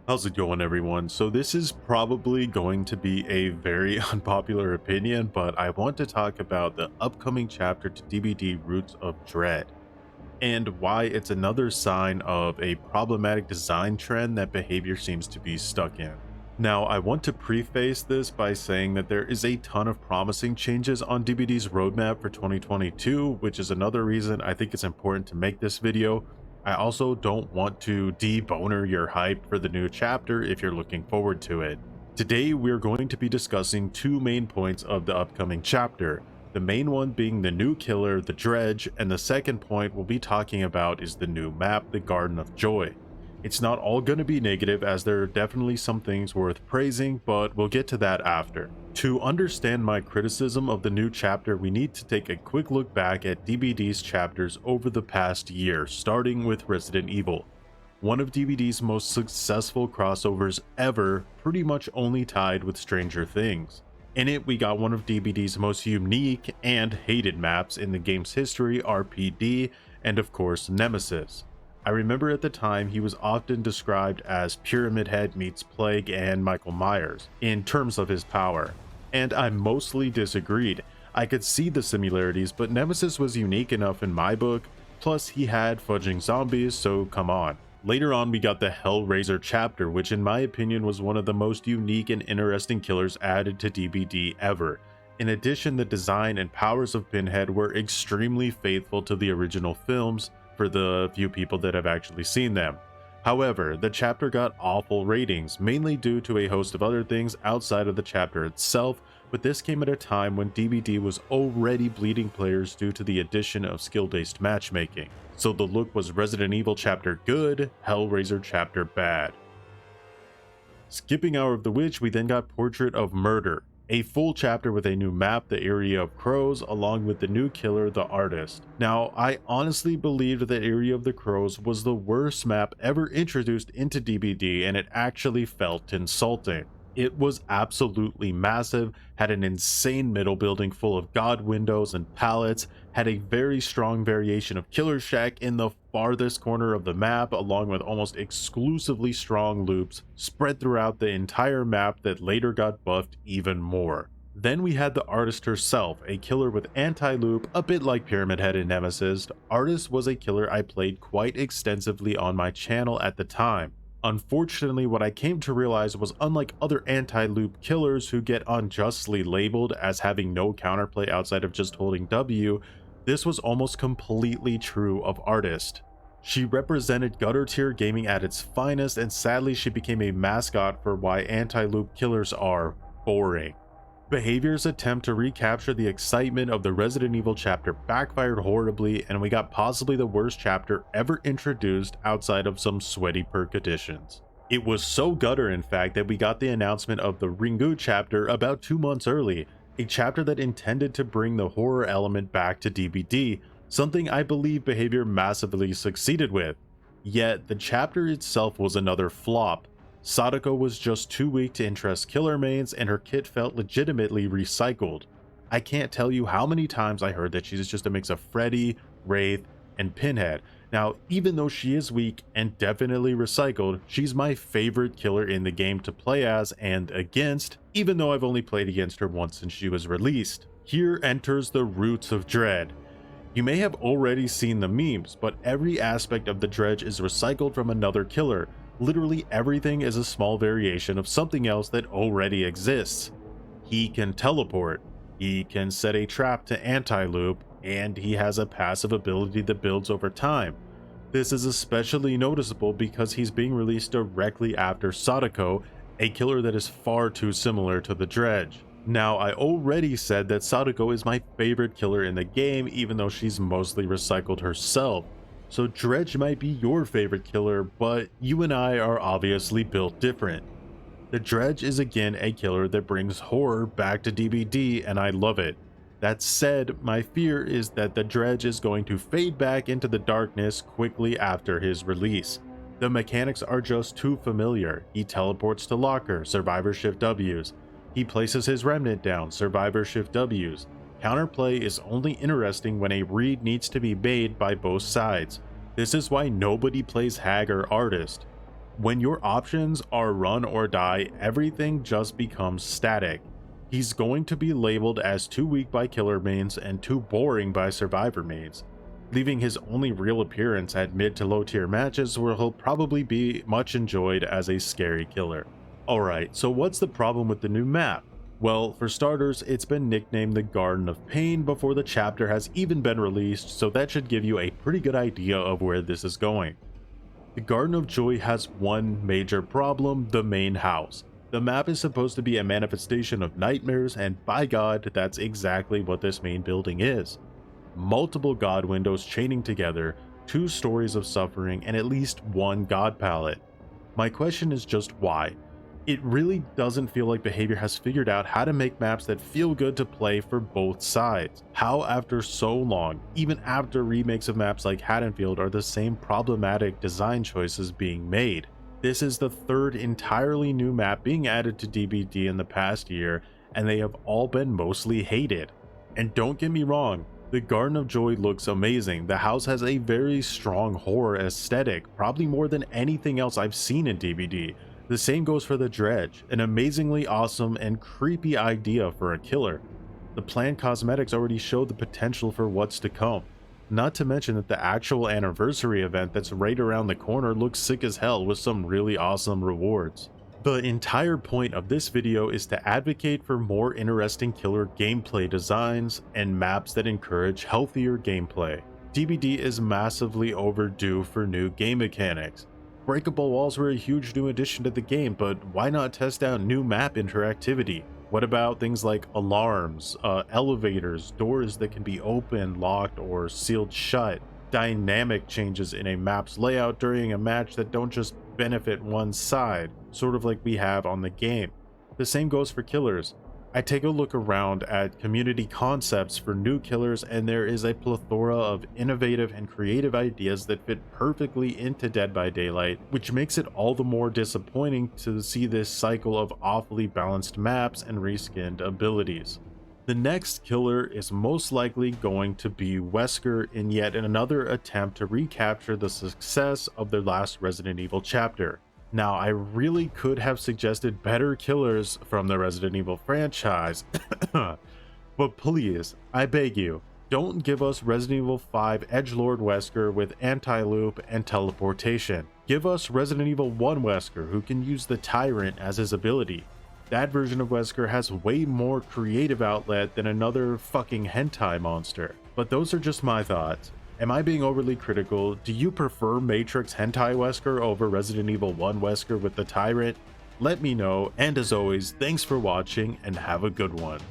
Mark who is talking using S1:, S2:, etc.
S1: How's it going, everyone? So this is probably going to be a very unpopular opinion, but I want to talk about the upcoming chapter to DBD Roots of Dread and why it's another sign of a problematic design trend that behavior seems to be stuck in. Now, I want to preface this by saying that there is a ton of promising changes on DBD's roadmap for 2022, which is another reason I think it's important to make this video. I also don't want to deboner your hype for the new chapter if you're looking forward to it. Today, we're going to be discussing two main points of the upcoming chapter. The main one being the new killer, the Dredge, and the second point we'll be talking about is the new map, the Garden of Joy. It's not all going to be negative, as there are definitely some things worth praising, but we'll get to that after. To understand my criticism of the new chapter, we need to take a quick look back at DBD's chapters over the past year, starting with Resident Evil. One of DBD's most successful crossovers ever, pretty much only tied with Stranger Things. In it, we got one of DBD's most unique and hated maps in the game's history, RPD, and of course, Nemesis. I remember at the time he was often described as Pyramid Head meets Plague and Michael Myers in terms of his power, and I mostly disagreed. I could see the similarities, but Nemesis was unique enough in my book, plus he had fudging zombies, so come on. Later on, we got the Hellraiser chapter, which in my opinion was one of the most unique and interesting killers added to DBD ever. In addition, the design and powers of Pinhead were extremely faithful to the original films, for the few people that have actually seen them. However, the chapter got awful ratings, mainly due to a host of other things outside of the chapter itself, but this came at a time when DBD was already bleeding players due to the addition of skill-based matchmaking. So the look was Resident Evil chapter good, Hellraiser chapter bad. Skipping Hour of the Witch, we then got Portrait of Murder, a full chapter with a new map, the Area of Crows, along with the new killer, the Artist. Now, I honestly believed that Area of the Crows was the worst map ever introduced into DBD, and it actually felt insulting. It was absolutely massive, had an insane middle building full of god windows and pallets, had a very strong variation of Killer Shack in the farthest corner of the map, along with almost exclusively strong loops spread throughout the entire map that later got buffed even more. Then we had the Artist herself, a killer with anti-loop, a bit like Pyramid Head in Nemesis. Artist was a killer I played quite extensively on my channel at the time. Unfortunately, what I came to realize was, unlike other anti-loop killers who get unjustly labeled as having no counterplay outside of just holding W, this was almost completely true of Artist. She represented gutter tier gaming at its finest, and sadly she became a mascot for why anti-loop killers are boring. Behavior's attempt to recapture the excitement of the Resident Evil chapter backfired horribly, and we got possibly the worst chapter ever introduced outside of some sweaty perk additions. It was so gutter, in fact, that we got the announcement of the Ringu chapter about 2 months early, a chapter that intended to bring the horror element back to DBD, something I believe Behavior massively succeeded with. Yet, the chapter itself was another flop. Sadako was just too weak to interest killer mains, and her kit felt legitimately recycled. I can't tell you how many times I heard that she's just a mix of Freddy, Wraith, and Pinhead. Now, even though she is weak and definitely recycled, she's my favorite killer in the game to play as and against, even though I've only played against her once since she was released. Here enters the Roots of Dread. You may have already seen the memes, but every aspect of the Dredge is recycled from another killer. Literally everything is a small variation of something else that already exists. He can teleport, he can set a trap to anti-loop, and he has a passive ability that builds over time. This is especially noticeable because he's being released directly after Sadako, a killer that is far too similar to the Dredge. Now, I already said that Sadako is my favorite killer in the game, even though she's mostly recycled herself. So Dredge might be your favorite killer, but you and I are obviously built different. The Dredge is again a killer that brings horror back to DBD, and I love it. That said, my fear is that the Dredge is going to fade back into the darkness quickly after his release. The mechanics are just too familiar. He teleports to locker, survivor shift Ws. He places his remnant down, survivor shift Ws. Counterplay is only interesting when a read needs to be made by both sides. This is why nobody plays Hag or Artist. When your options are run or die, everything just becomes static. He's going to be labeled as too weak by killer mains and too boring by survivor mains, leaving his only real appearance at mid to low tier matches where he'll probably be much enjoyed as a scary killer. Alright, so what's the problem with the new map? Well, for starters, it's been nicknamed the Garden of Pain before the chapter has even been released, so that should give you a pretty good idea of where this is going. The Garden of Joy has one major problem: the main house. The map is supposed to be a manifestation of nightmares, and by God, that's exactly what this main building is. Multiple god windows chaining together, 2 stories of suffering, and at least one god palette. My question is just why? It really doesn't feel like Behavior has figured out how to make maps that feel good to play for both sides. How after so long, even after remakes of maps like Haddonfield, are the same problematic design choices being made? This is the 3rd entirely new map being added to DBD in the past year, and they have all been mostly hated. And don't get me wrong, the Garden of Joy looks amazing. The house has a very strong horror aesthetic, probably more than anything else I've seen in DBD. The same goes for the Dredge, an amazingly awesome and creepy idea for a killer. The planned cosmetics already show the potential for what's to come. Not to mention that the actual anniversary event that's right around the corner looks sick as hell with some really awesome rewards. The entire point of this video is to advocate for more interesting killer gameplay designs and maps that encourage healthier gameplay. DBD is massively overdue for new game mechanics. Breakable walls were a huge new addition to the game, but why not test out new map interactivity? What about things like alarms, elevators, doors that can be opened, locked, or sealed shut? Dynamic changes in a map's layout during a match that don't just benefit one side, sort of like we have on the game. The same goes for killers. I take a look around at community concepts for new killers, and there is a plethora of innovative and creative ideas that fit perfectly into Dead by Daylight, which makes it all the more disappointing to see this cycle of awfully balanced maps and reskinned abilities. The next killer is most likely going to be Wesker in yet another attempt to recapture the success of their last Resident Evil chapter. Now, I really could have suggested better killers from the Resident Evil franchise, but please, I beg you, don't give us Resident Evil 5 Edgelord Wesker with anti-loop and teleportation. Give us Resident Evil 1 Wesker who can use the Tyrant as his ability. That version of Wesker has way more creative outlet than another fucking hentai monster. But those are just my thoughts. Am I being overly critical? Do you prefer Matrix Hentai Wesker over Resident Evil 1 Wesker with the Tyrant? Let me know, and as always, thanks for watching and have a good one.